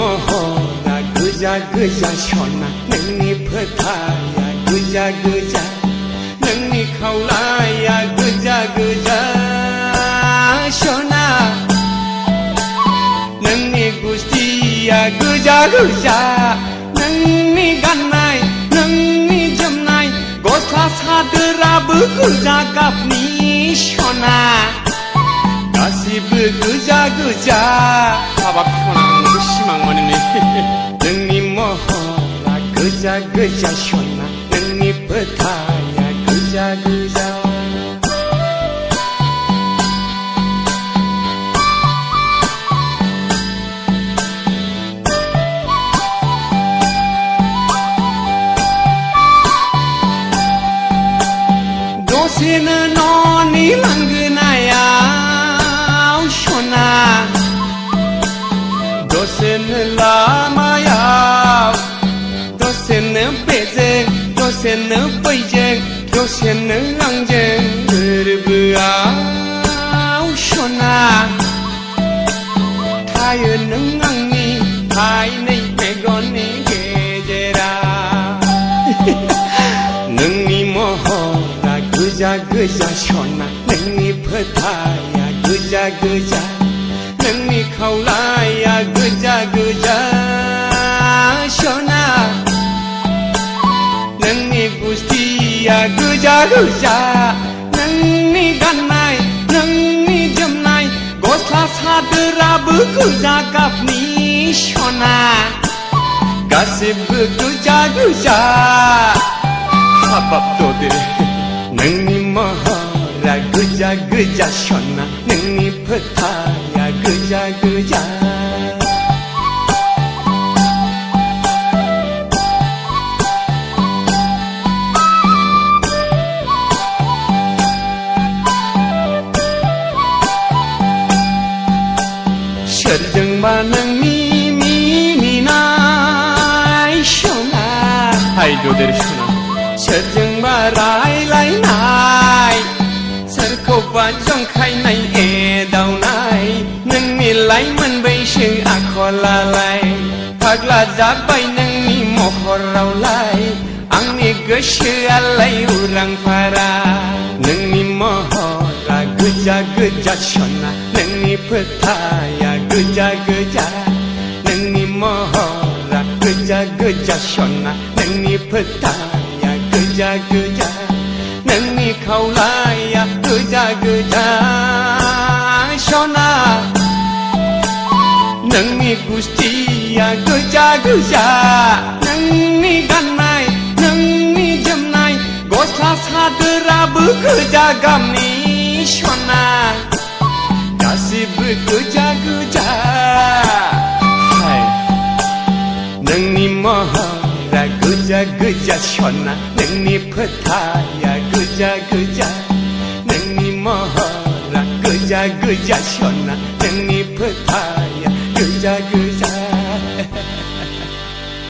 महरा गोजा गोजा सना नोंनि फोथाया गोजा गोजा नोंनि खावलाया गोजा गोजा सना नोंनि गुस्थिया गोजा गोजा नोंनि गाननाय नोंनि जोमनाय गस्ला सादोराबो गोजा गाबनि सना गासिबो गोजा गोजा हाबाब सना नोंखौ सिमां मोनो नोंनि महरा गोजा गोजा सना नोंनि फोथाया गोजा गोजा दसेनो न'नि लांगोनायाव सना दसेनो लामायाव दसेनो बेजों दसेनो बैजों दसेनो आंजों गोरबोआव सना थायो नों आंनि फाइनै मेगननि गेजेराव नोंनि महरा गोजा गोजा सना नोंनि फोथाया गोजा गोजा नोंनि खावलाया गोजा गोजा सना नोंनि गुस्थिया गोजा गोजा नोंनि गाननाय नोंनि जोमनाय गस्ला सादोराबो गोजा गाबनि सना गासिबो गोजा गोजा हाबाब ददे नोंनि महरा गोजा गोजा सना नोंनि फोथाया गोजा गोजा सोरजोंबा नोंनि मिनिनाय सना हाय ददेर सना सोरजोंबा रायलायनाय सोरखौबा जंखायनाय एदावनाय नोंनि लाइमोन बैसो आखलालाय फाग्ला जाबाय नोंनि महरावलाय आंनि गोसोआलाय उरां फारा नोंनि महरा गोजा गोजा सना नोंनि फोथाया गोजा गोजा नोंनि महरा गोजा गोजा सना नोंनि फोथाया गोजा गोजा नोंनि खावलाया गोजा गोजा सना नोंनि गुस्थिया गोजा गोजा नोंनि गाननाय नोंनि जोमनाय गस्ला सादोराबो गोजा गाबनि सना गासिबो गोजा गोजा नोंनि महरा गोजा गोजा सना नोंनि फोथाया गोजा गोजा नोंनि महरा गोजा गोजा सना नोंनि फोथाया गोजा गोजा